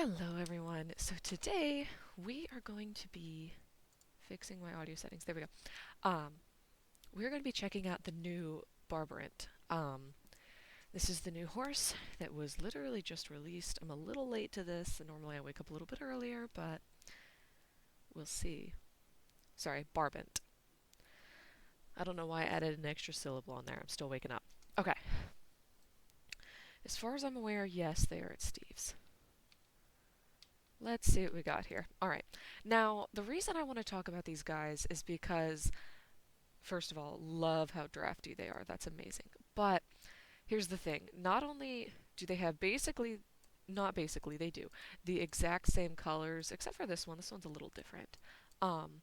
Hello everyone. So today we are going to be fixing my audio settings. There we go. We're going to be checking out the new Barbant. This is the new horse that was literally just released. I'm a little late to this. Normally I wake up a little bit earlier, but we'll see. Sorry, Barbant. I don't know why I added an extra syllable on there. I'm still waking up. Okay. As far as I'm aware, yes, they are at Steve's. Let's see what we got here. Alright. Now, the reason I want to talk about these guys is because, first of all, love how drafty they are. That's amazing. But here's the thing. Not only do they have not basically, they do, the exact same colors, except for this one. This one's a little different. Um,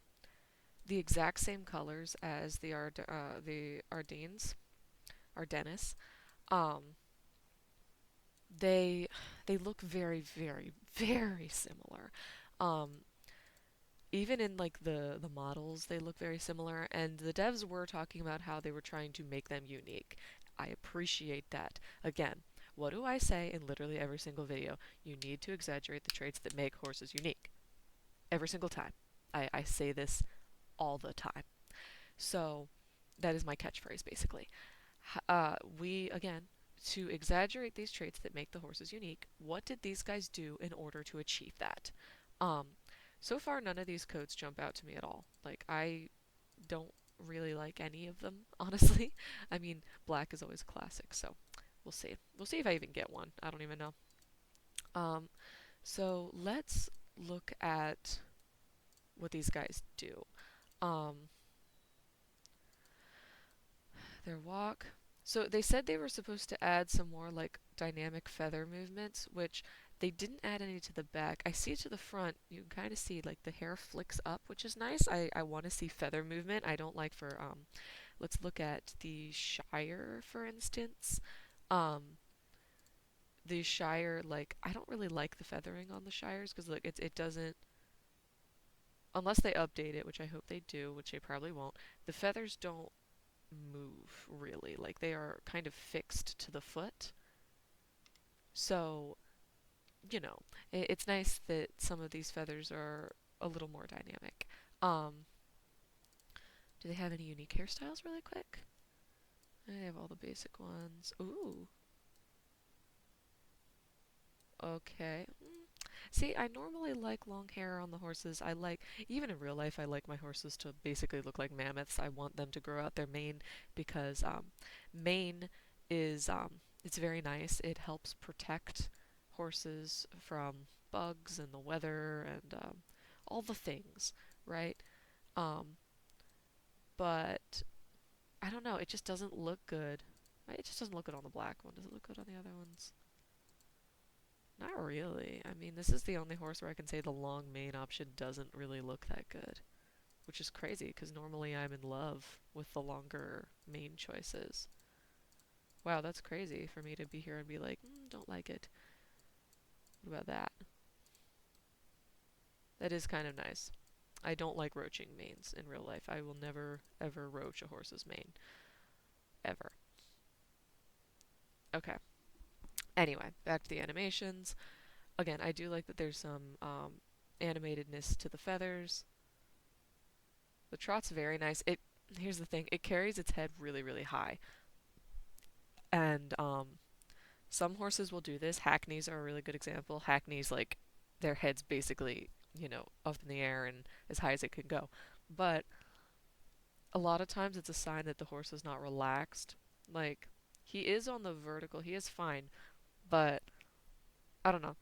the exact same colors as the Ardennes. Um, they they look very, very, very similar. Um, Even in like the models, they look very similar, and the devs were talking about how they were trying to make them unique. I appreciate that. Again, what do I say in literally every single video? You need to exaggerate the traits that make horses unique. Every single time. I say this all the time. So that is my catchphrase basically. Again, to exaggerate these traits that make the horses unique, what did these guys do in order to achieve that? Um, so far, none of these codes jump out to me at all. Like, I don't really like any of them, honestly. I mean, black is always a classic, so we'll see. We'll see if I even get one. I don't even know. Um, so let's look at what these guys do. Um, their walk. So they said they were supposed to add some more like dynamic feather movements, which they didn't add any to the back. I see to the front, you can kind of see like the hair flicks up, which is nice. I want to see feather movement. I don't like for let's look at the Shire for instance. Um the Shire, like, I don't really like the feathering on the Shires because like it doesn't, unless they update it, which I hope they do, which they probably won't. The feathers don't move really. Like they are kind of fixed to the foot. So, it's nice that some of these feathers are a little more dynamic. Um, do they have any unique hairstyles really quick? They have all the basic ones. Ooh, okay. See, I normally like long hair on the horses. Even in real life, I like my horses to basically look like mammoths. I want them to grow out their mane because mane it's very nice. It helps protect horses from bugs and the weather and all the things, right? Um, but I don't know. It just doesn't look good. It just doesn't look good on the black one. Does it look good on the other ones? Not really. I mean, this is the only horse where I can say the long mane option doesn't really look that good, which is crazy because normally I'm in love with the longer mane choices. Wow, that's crazy for me to be here and be like, don't like it. What about that? That is kind of nice. I don't like roaching manes in real life. I will never, ever roach a horse's mane. Ever. Okay. Anyway, back to the animations. Again, I do like that there's some animatedness to the feathers. The trot's very nice. Here's the thing, it carries its head really, really high. And some horses will do this. Hackneys are a really good example. Hackneys, like, their head's basically, up in the air and as high as it can go. But a lot of times it's a sign that the horse is not relaxed. Like, he is on the vertical, he is fine, but I don't know.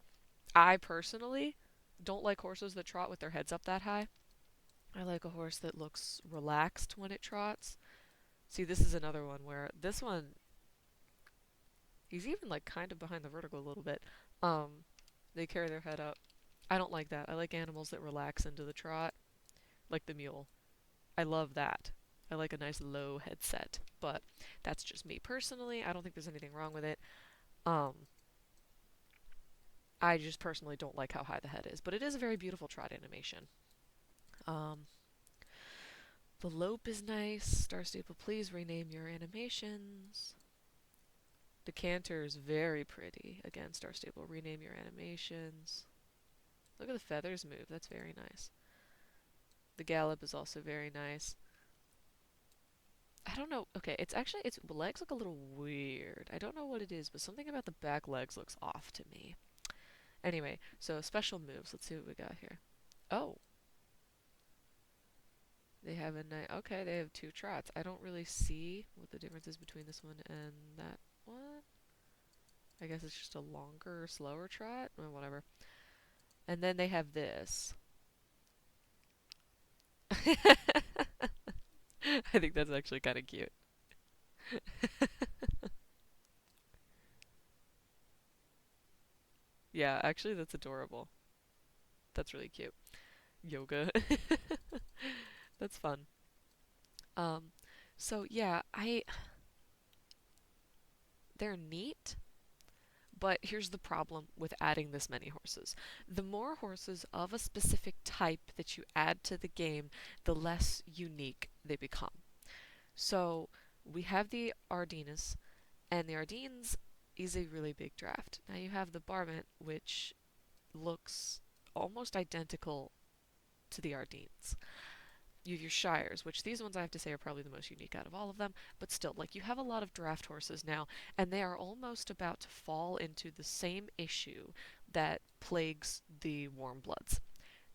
I personally don't like horses that trot with their heads up that high. I like a horse that looks relaxed when it trots. See, this is another one where this one, he's even like kind of behind the vertical a little bit. Um, they carry their head up. I don't like that. I like animals that relax into the trot, like the mule. I love that. I like a nice low headset, but that's just me personally. I don't think there's anything wrong with it. Um, I just personally don't like how high the head is, but it is a very beautiful trot animation. Um, the lope is nice. StarStable, please rename your animations. The canter is very pretty. Again, StarStable, rename your animations. Look at the feathers move. That's very nice. The gallop is also very nice. I don't know. Okay, its legs look a little weird. I don't know what it is, but something about the back legs looks off to me. Anyway, so special moves. Let's see what we got here. Oh, they have a nice. Okay, they have two trots. I don't really see what the difference is between this one and that one. I guess it's just a longer, slower trot. Or whatever. And then they have this. I think that's actually kind of cute. Yeah, actually, that's adorable. That's really cute. Yoga. That's fun. Um, so yeah, they're neat, but here's the problem with adding this many horses. The more horses of a specific type that you add to the game, the less unique they become. So we have the Ardennes, and the Ardennes is a really big draft. Now you have the Barbant, which looks almost identical to the Ardennes. You have your Shires, which these ones I have to say are probably the most unique out of all of them, but still, like, you have a lot of draft horses now, and they are almost about to fall into the same issue that plagues the warm bloods.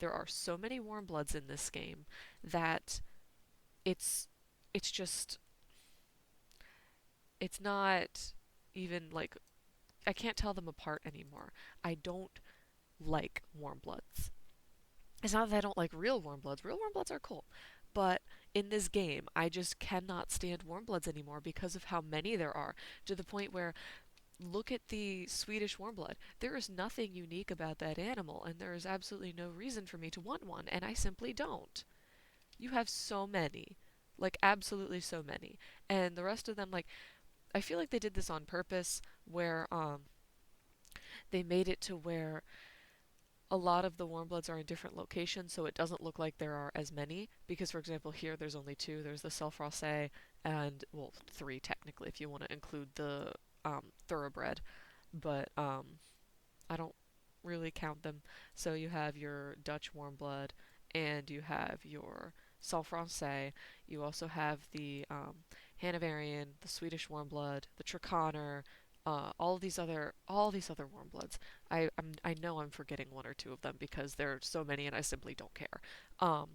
There are so many warm bloods in this game that it's it's just it's not even like I can't tell them apart anymore. I don't like warm bloods. It's not that I don't like real warm bloods. Real warm bloods are cool. But in this game, I just cannot stand warm bloods anymore because of how many there are, to the point where look at the Swedish warm blood. There is nothing unique about that animal, and there is absolutely no reason for me to want one, and I simply don't. You have so many. Like, absolutely so many. And the rest of them, like, I feel like they did this on purpose, where they made it to where a lot of the warm bloods are in different locations, so it doesn't look like there are as many. Because, for example, here there's only two. There's the Self-Rossé and, well, three technically if you want to include the Thoroughbred. But I don't really count them. So you have your Dutch warm blood, and you have your Self-Rossé. You also have the Hanoverian, the Swedish warm blood, the Triconer, all these other warm bloods. I know I'm forgetting one or two of them because there are so many and I simply don't care. Um,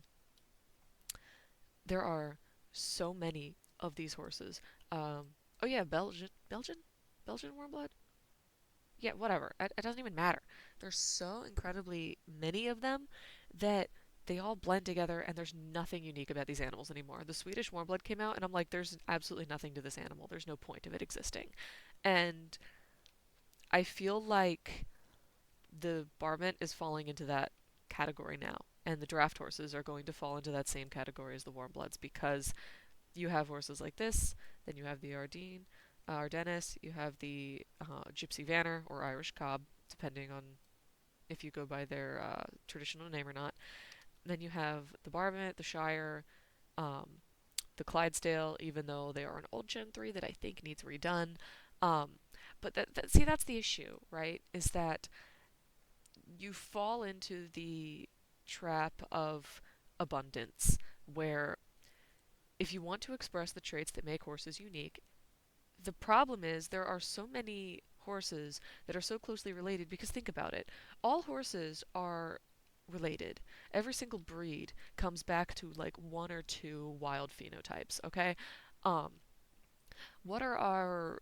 there are so many of these horses. Oh yeah, Belgian warm blood. Yeah, whatever. It doesn't even matter. There's so incredibly many of them that they all blend together and there's nothing unique about these animals anymore. The Swedish warm blood came out and I'm like, there's absolutely nothing to this animal. There's no point of it existing. And I feel like the Barbant is falling into that category now, and the draft horses are going to fall into that same category as the warm bloods because you have horses like this, then you have the Ardennes, you have the Gypsy Vanner or Irish Cob, depending on if you go by their traditional name or not. Then you have the Barbant, the Shire, um, the Clydesdale, even though they are an old Gen 3 that I think needs redone. Um, but see, that's the issue, right? Is that you fall into the trap of abundance, where if you want to express the traits that make horses unique, the problem is there are so many horses that are so closely related because think about it. All horses are related. Every single breed comes back to like one or two wild phenotypes, okay? Um, what are our,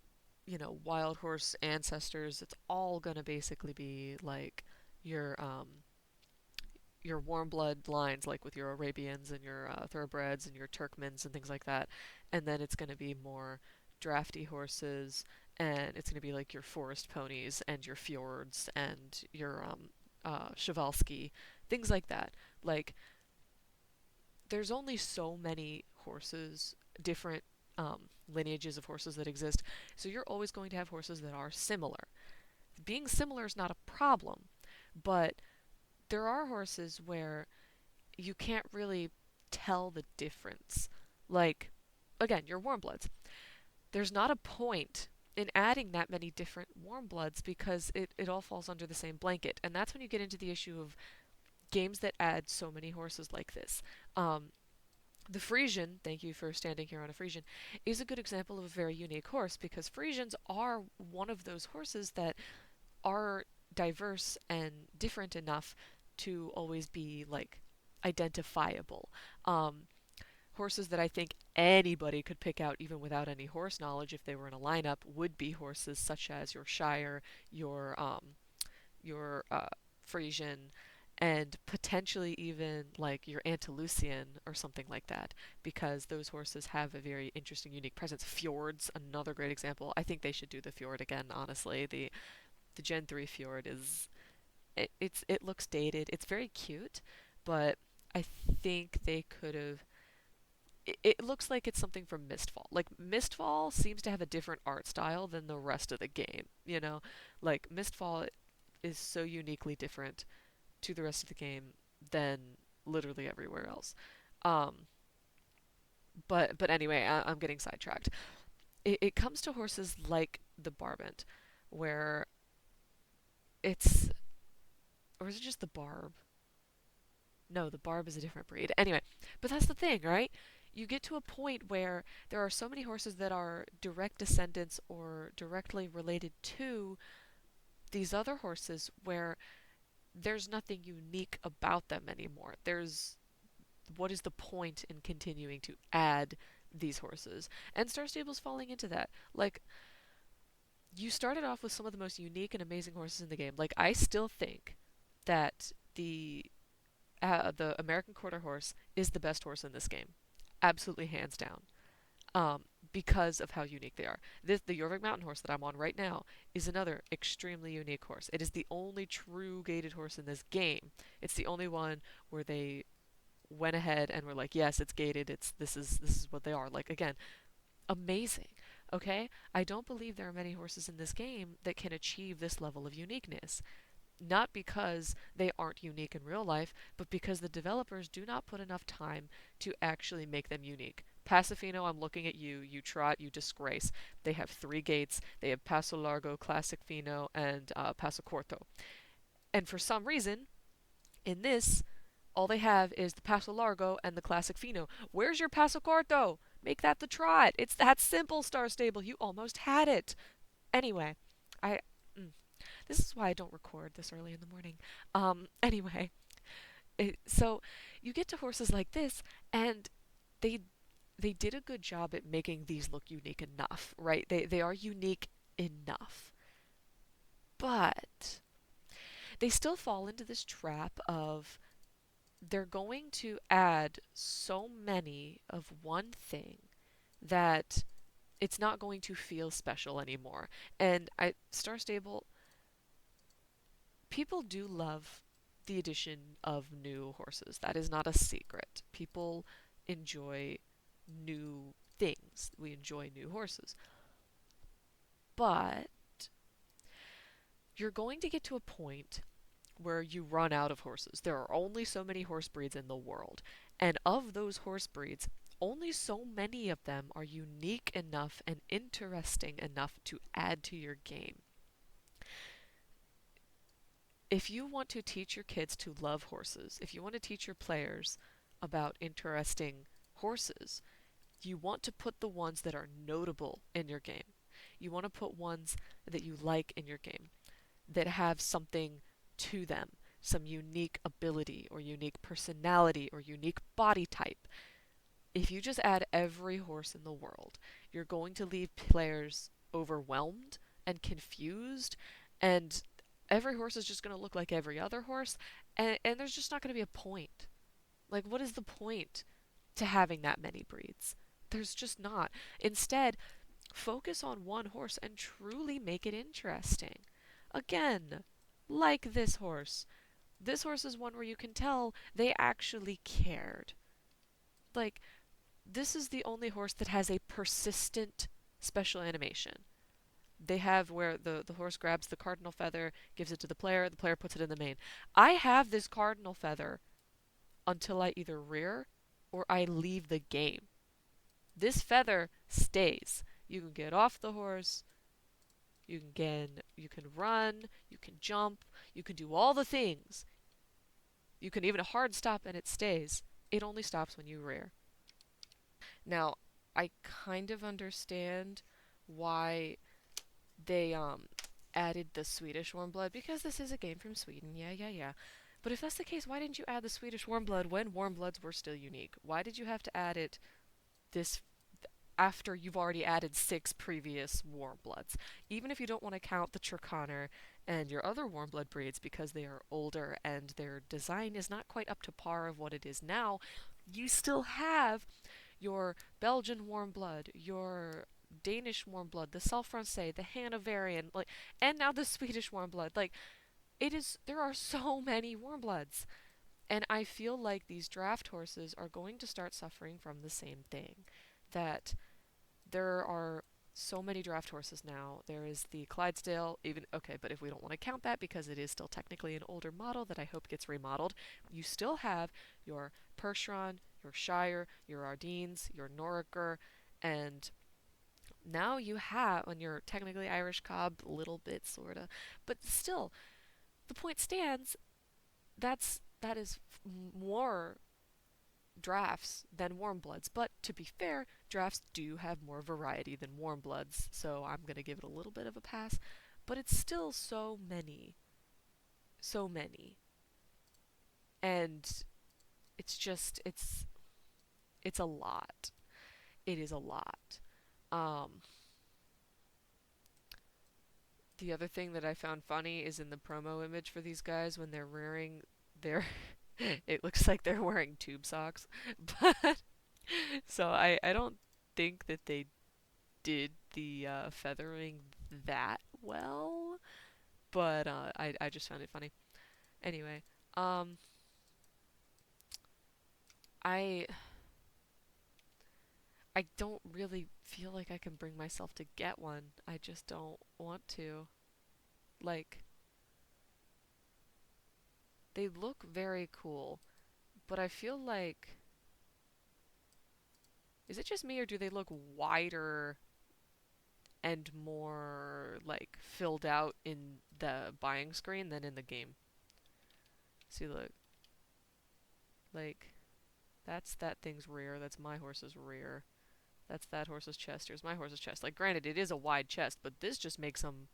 wild horse ancestors? It's all gonna basically be like your your warm blood lines, like with your Arabians and your thoroughbreds and your Turkmens and things like that. And then it's going to be more drafty horses, and it's going to be like your forest ponies and your fjords and your Chevalsky, things like that. Like, there's only so many horses, different lineages of horses that exist, so you're always going to have horses that are similar. Being similar is not a problem, but there are horses where you can't really tell the difference. Like, again, your warm bloods. There's not a point in adding that many different warm bloods because it all falls under the same blanket. And that's when you get into the issue of games that add so many horses like this. Um, the Frisian, thank you for standing here on a Frisian, is a good example of a very unique horse because Frisians are one of those horses that are diverse and different enough to always be like identifiable. Um, Horses that I think anybody could pick out even without any horse knowledge if they were in a lineup would be horses such as your Shire, your Frisian, and potentially even like your Andalusian or something like that, because those horses have a very interesting, unique presence. Fjord's another great example. I think they should do the Fjord again. Honestly, the Gen 3 Fjord is it looks dated. It's very cute, but I think they could have. It looks like it's something from Mistfall. Like Mistfall seems to have a different art style than the rest of the game. You know, like Mistfall is so uniquely different to the rest of the game than literally everywhere else. Um, but anyway, I'm getting sidetracked. It comes to horses like the Barbant, where it's or is it just the Barb? No, the Barb is a different breed. Anyway, but that's the thing, right? You get to a point where there are so many horses that are direct descendants or directly related to these other horses where there's nothing unique about them anymore. There's what is the point in continuing to add these horses? And StarStable's falling into that. Like, you started off with some of the most unique and amazing horses in the game. Like, I still think that the American Quarter Horse is the best horse in this game, absolutely hands down. Because of how unique they are. The Jorvik Mountain Horse that I'm on right now is another extremely unique horse. It is the only true gated horse in this game. It's the only one where they went ahead and were like, yes, it's gated. This is what they are. Like again, amazing. Okay? I don't believe there are many horses in this game that can achieve this level of uniqueness. Not because they aren't unique in real life, but because the developers do not put enough time to actually make them unique. Pasofino, I'm looking at you. You trot, you disgrace. They have three gates. They have Paso Largo, Classic Fino, and Paso Corto. And for some reason, in this, all they have is the Paso Largo and the Classic Fino. Where's your Paso Corto? Make that the trot. It's that simple, Star Stable. You almost had it. Anyway, I. This is why I don't record this early in the morning. Anyway, so you get to horses like this, and they they did a good job at making these look unique enough, right? They are unique enough, but they still fall into this trap of they're going to add so many of one thing that it's not going to feel special anymore. And Star Stable, people do love the addition of new horses. That is not a secret. People enjoy new things. We enjoy new horses. But you're going to get to a point where you run out of horses. There are only so many horse breeds in the world. And of those horse breeds, only so many of them are unique enough and interesting enough to add to your game. If you want to teach your kids to love horses, if you want to teach your players about interesting horses, you want to put the ones that are notable in your game. You want to put ones that you like in your game, that have something to them, some unique ability or unique personality or unique body type. If you just add every horse in the world, you're going to leave players overwhelmed and confused, and every horse is just going to look like every other horse, and there's just not going to be a point. Like, what is the point to having that many breeds? There's just not. Instead, focus on one horse and truly make it interesting. Again, like this horse. This horse is one where you can tell they actually cared. Like, this is the only horse that has a persistent special animation. They have where the horse grabs the cardinal feather, gives it to the player puts it in the mane. I have this cardinal feather until I either rear or I leave the game. This feather stays. You can get off the horse, you can run, you can jump, you can do all the things. You can even hard stop and it stays. It only stops when you rear. Now, I kind of understand why they added the Swedish warm blood because this is a game from Sweden. Yeah, yeah, yeah. But if that's the case, why didn't you add the Swedish warm blood when warm bloods were still unique? Why did you have to add it this after you've already added 6 previous warm bloods? Even if you don't want to count the Triconer and your other warm blood breeds because they are older and their design is not quite up to par of what it is now, you still have your Belgian warm blood, your Danish warm blood, the Self Francais, the Hanoverian, like, and now the Swedish warm blood. Like, it is, there are so many warm bloods. And I feel like these draft horses are going to start suffering from the same thing. That there are so many draft horses now. There is the Clydesdale, even, okay, but if we don't want to count that because it is still technically an older model that I hope gets remodeled, you still have your Percheron, your Shire, your Ardennes, your Norriker, and now you have, on your technically Irish Cob, little bit sorta, but still, the point stands. That is more drafts than warm bloods. But to be fair, drafts do have more variety than warm bloods, so I'm gonna give it a little bit of a pass. But it's still so many, so many, and it's just it's a lot. It is a lot. Um, the other thing that I found funny is in the promo image for these guys when they're rearing their it looks like they're wearing tube socks. But so I don't think that they did the feathering that well, but I just found it funny. Anyway, um, I I don't really feel like I can bring myself to get one. I just don't want to. Like, they look very cool, but I feel like, is it just me or do they look wider and more like filled out in the buying screen than in the game? See, look, like, that's that thing's rear. That's my horse's rear. That's that horse's chest. Here's my horse's chest. Like, granted, it is a wide chest, but this just makes them.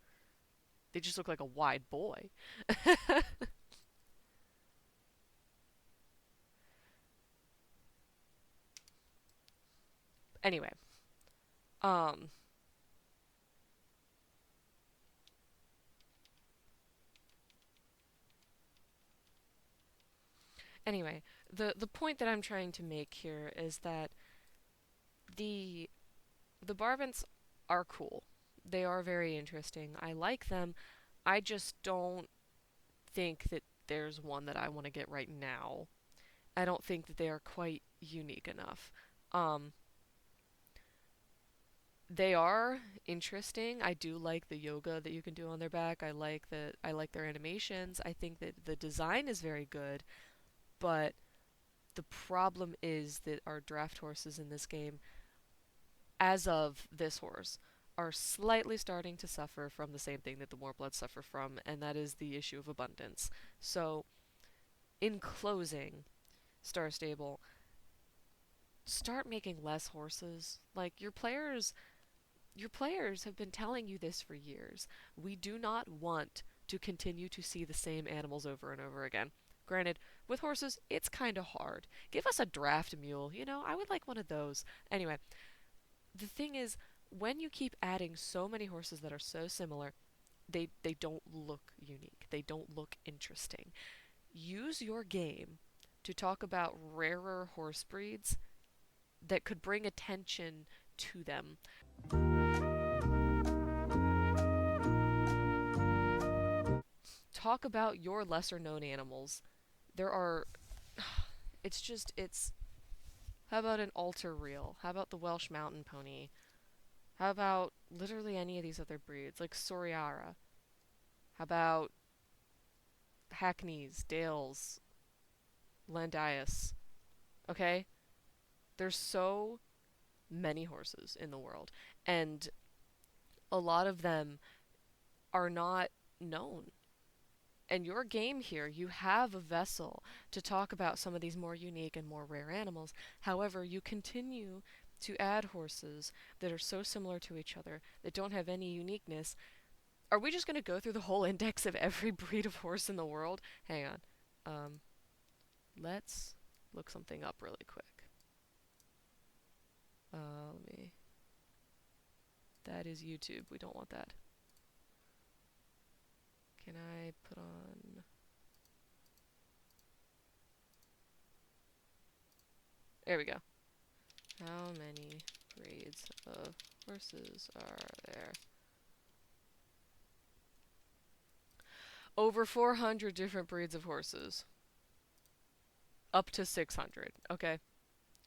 They just look like a wide boy. Anyway, um, anyway, the point that I'm trying to make here is that the the Barbants are cool. They are very interesting. I like them. I just don't think that there's one that I want to get right now. I don't think that they are quite unique enough. Um, they are interesting. I do like the yoga that you can do on their back. I like their animations. I think that the design is very good, but the problem is that our draft horses in this game, as of this horse, are slightly starting to suffer from the same thing that the warbloods suffer from, and that is the issue of abundance. So, in closing, Star Stable, start making less horses. Like, your players have been telling you this for years. We do not want to continue to see the same animals over and over again. Granted, with horses, it's kind of hard. Give us a draft mule, I would like one of those. Anyway, the thing is, when you keep adding so many horses that are so similar, they don't look unique. They don't look interesting. Use your game to talk about rarer horse breeds that could bring attention to them. Talk about your lesser known animals. There are it's how about an altar reel? How about the Welsh mountain pony? How about literally any of these other breeds like Soriara? How about Hackneys, Dales, Landias? Okay? There's so many horses in the world, and a lot of them are not known. And your game here, you have a vessel to talk about some of these more unique and more rare animals. However, you continue to add horses that are so similar to each other that don't have any uniqueness. Are we just going to go through the whole index of every breed of horse in the world? Hang on. Um, let's look something up really quick. Let me. That is YouTube. We don't want that. Can I put on. There we go. How many breeds of horses are there? Over 400 different breeds of horses. Up to 600. Okay.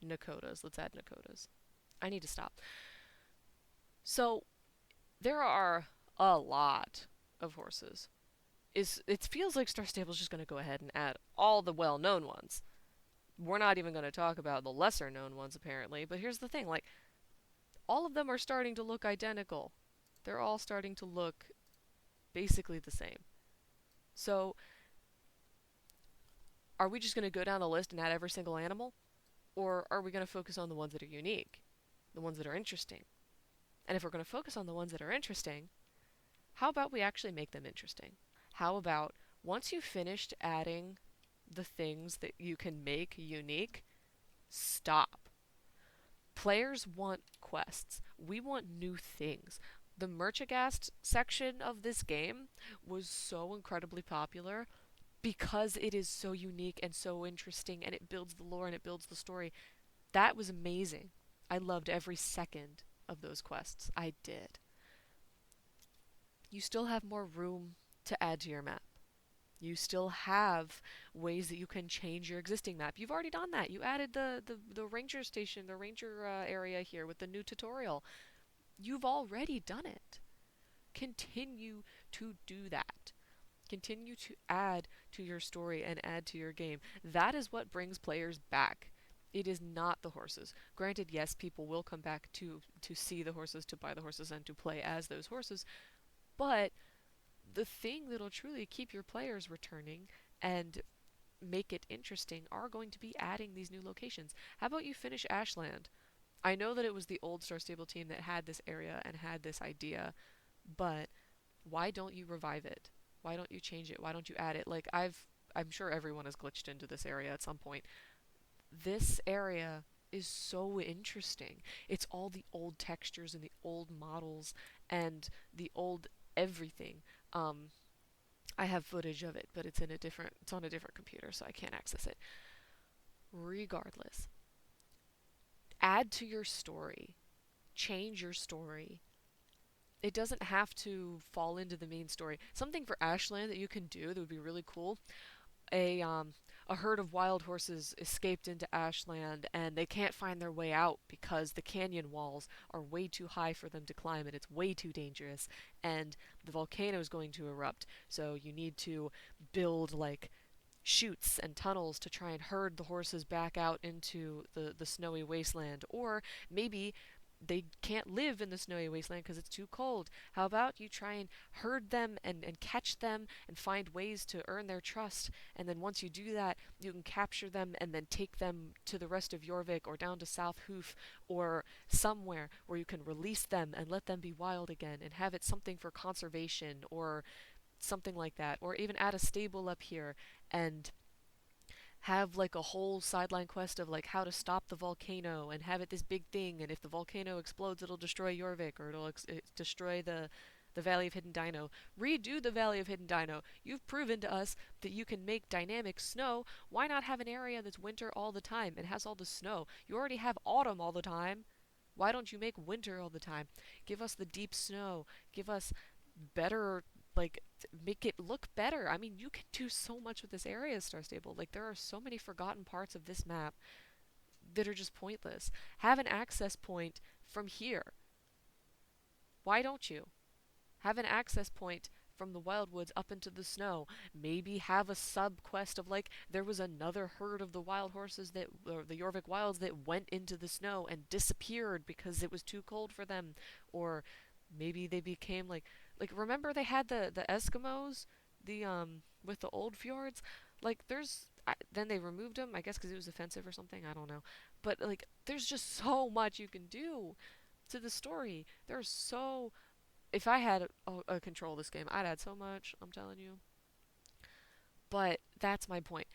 Nakotas. Let's add Nakotas. I need to stop. So, there are a lot of horses. It feels like Star Stable's just going to go ahead and add all the well-known ones. We're not even going to talk about the lesser-known ones, apparently. But here's the thing, like, all of them are starting to look identical. They're all starting to look basically the same. So, are we just going to go down the list and add every single animal? Or are we going to focus on the ones that are unique? The ones that are interesting? And if we're going to focus on the ones that are interesting, how about we actually make them interesting? How about once you've finished adding the things that you can make unique, stop. Players want quests. We want new things. The Merchagast section of this game was so incredibly popular because it is so unique and so interesting and it builds the lore and it builds the story. That was amazing. I loved every second of those quests. I did. You still have more room to add to your map. You still have ways that you can change your existing map. You've already done that. You added the ranger station, the ranger area here with the new tutorial. You've already done it. Continue to do that. Continue to add to your story and add to your game. That is what brings players back. It is not the horses. Granted, yes, people will come back to see the horses, to buy the horses, and to play as those horses, but the thing that'll truly keep your players returning and make it interesting are going to be adding these new locations. How about you finish Ashland? I know that it was the old Star Stable team that had this area and had this idea, but why don't you revive it? Why don't you change it? Why don't you add it? Like I'm sure everyone has glitched into this area at some point. This area is so interesting. It's all the old textures and the old models and the old everything. Um, I have footage of it, but it's on a different computer, so I can't access it. Regardless, add to your story, change your story. It doesn't have to fall into the main story. Something for Ashland that you can do that would be really cool. A herd of wild horses escaped into Ashland and they can't find their way out because the canyon walls are way too high for them to climb and it's way too dangerous and the volcano is going to erupt. So you need to build like chutes and tunnels to try and herd the horses back out into the snowy wasteland. Or maybe they can't live in the snowy wasteland because it's too cold. How about you try and herd them and catch them and find ways to earn their trust? And then once you do that, you can capture them and then take them to the rest of Jorvik or down to South Hoof or somewhere where you can release them and let them be wild again and have it something for conservation or something like that. Or even add a stable up here and have like a whole sideline quest of like how to stop the volcano and have it this big thing, and if the volcano explodes it'll destroy Jorvik or it'll destroy the Valley of Hidden Dino. Redo the Valley of Hidden Dino. You've proven to us that you can make dynamic snow. Why not have an area that's winter all the time and has all the snow? You already have autumn all the time. Why don't you make winter all the time? Give us the deep snow. Give us better, like, make it look better. I mean, you can do so much with this area, Star Stable. Like, there are so many forgotten parts of this map that are just pointless. Have an access point from here. Why don't you? Have an access point from the Wildwoods up into the snow. Maybe have a sub quest of like there was another herd of the wild horses that or the Jorvik Wilds that went into the snow and disappeared because it was too cold for them. Or maybe they became like remember they had the Eskimos the with the old fjords, like then they removed them, I guess because it was offensive or something, I don't know. But like there's just so much you can do to the story. There's so if I had a control of this game, I'd add so much, I'm telling you. But that's my point.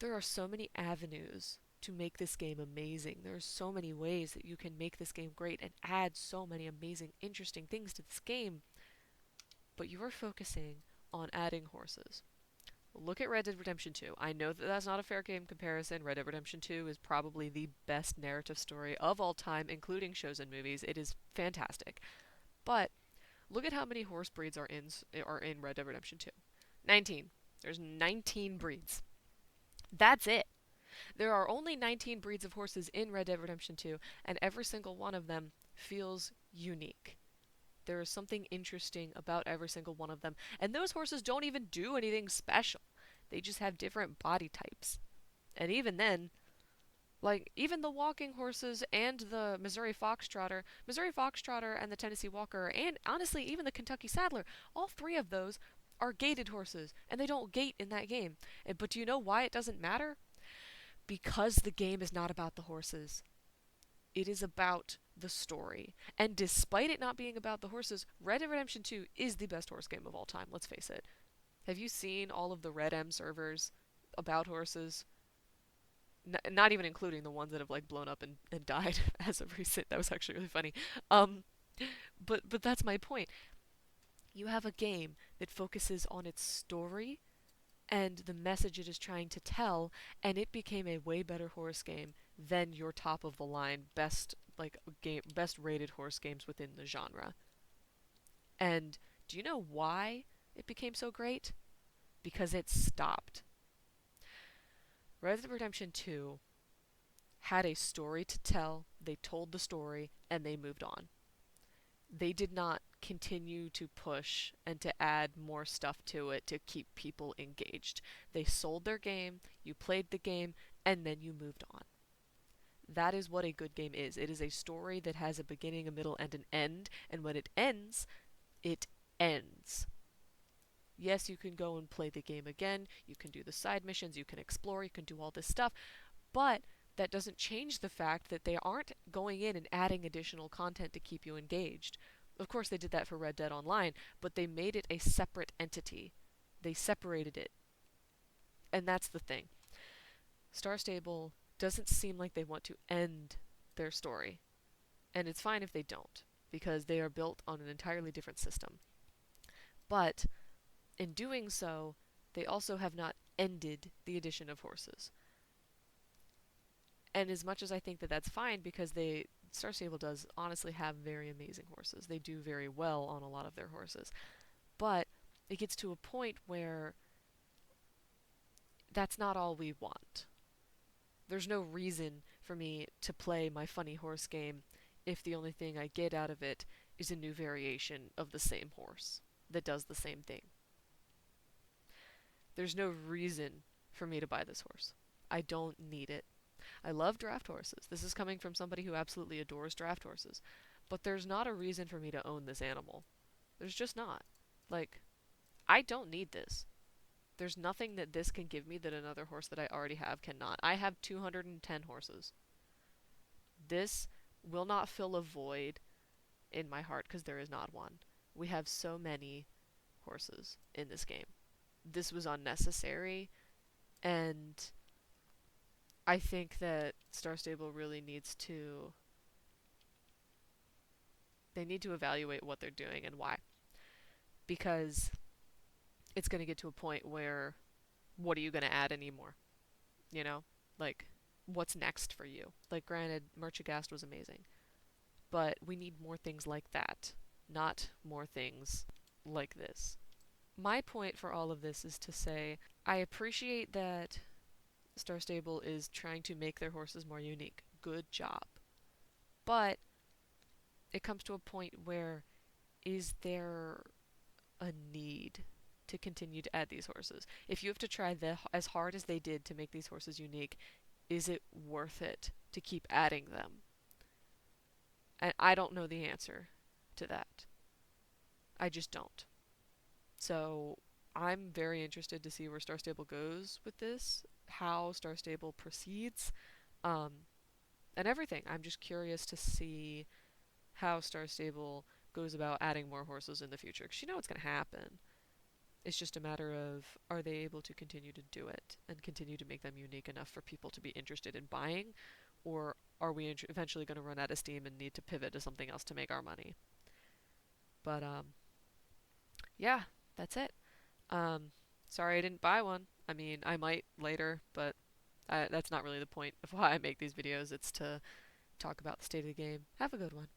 There are so many avenues to make this game amazing. There are so many ways that you can make this game great and add so many amazing, interesting things to this game, but you are focusing on adding horses. Look at Red Dead Redemption 2. I know that that's not a fair game comparison. Red Dead Redemption 2 is probably the best narrative story of all time, including shows and movies. It is fantastic. But look at how many horse breeds are in Red Dead Redemption 2. 19. There's 19 breeds. That's it. There are only 19 breeds of horses in Red Dead Redemption 2, and every single one of them feels unique. There is something interesting about every single one of them, and those horses don't even do anything special. They just have different body types. And even then, like even the walking horses and the Missouri Foxtrotter and the Tennessee Walker, and honestly even the Kentucky Saddler, all three of those are gated horses, and they don't gate in that game. But do you know why it doesn't matter? Because the game is not about the horses. It is about the story. And despite it not being about the horses, Red Dead Redemption 2 is the best horse game of all time, let's face it. Have you seen all of the Red M servers about horses? Not even including the ones that have like blown up and died as of recent. That was actually really funny. Um, but that's my point. You have a game that focuses on its story and the message it is trying to tell, and it became a way better horse game than your top of the line best rated horse games within the genre. And do you know why it became so great? Because it stopped. Red Dead Redemption 2 had a story to tell, they told the story, and they moved on. They did not continue to push and to add more stuff to it to keep people engaged. They sold their game, you played the game, and then you moved on. That is what a good game is. It is a story that has a beginning, a middle, and an end, and when it ends, it ends. Yes, you can go and play the game again, you can do the side missions, you can explore, you can do all this stuff, but that doesn't change the fact that they aren't going in and adding additional content to keep you engaged. Of course, they did that for Red Dead Online, but they made it a separate entity. They separated it. And that's the thing. Star Stable doesn't seem like they want to end their story. And it's fine if they don't, because they are built on an entirely different system. But in doing so, they also have not ended the addition of horses. And as much as I think that that's fine, because Star Stable does honestly have very amazing horses. They do very well on a lot of their horses. But it gets to a point where that's not all we want. There's no reason for me to play my funny horse game if the only thing I get out of it is a new variation of the same horse that does the same thing. There's no reason for me to buy this horse. I don't need it. I love draft horses. This is coming from somebody who absolutely adores draft horses. But there's not a reason for me to own this animal. There's just not. Like, I don't need this. There's nothing that this can give me that another horse that I already have cannot. I have 210 horses. This will not fill a void in my heart because there is not one. We have so many horses in this game. This was unnecessary, and I think that Star Stable really needs to they need to evaluate what they're doing and why. Because it's going to get to a point where what are you going to add anymore? You know? Like, what's next for you? Like, granted, Merchagast was amazing. But we need more things like that, not more things like this. My point for all of this is to say, I appreciate that Star Stable is trying to make their horses more unique. Good job. But it comes to a point where is there a need to continue to add these horses? If you have to try as hard as they did to make these horses unique, is it worth it to keep adding them? And I don't know the answer to that. I just don't. So I'm very interested to see where Star Stable goes with this, how Star Stable proceeds, um, and everything. I'm just curious to see how Star Stable goes about adding more horses in the future, because you know what's going to happen. It's just a matter of, are they able to continue to do it and continue to make them unique enough for people to be interested in buying, or are we eventually going to run out of steam and need to pivot to something else to make our money? But yeah, that's it. Um, sorry I didn't buy one. I mean, I might later, but that's not really the point of why I make these videos. It's to talk about the state of the game. Have a good one.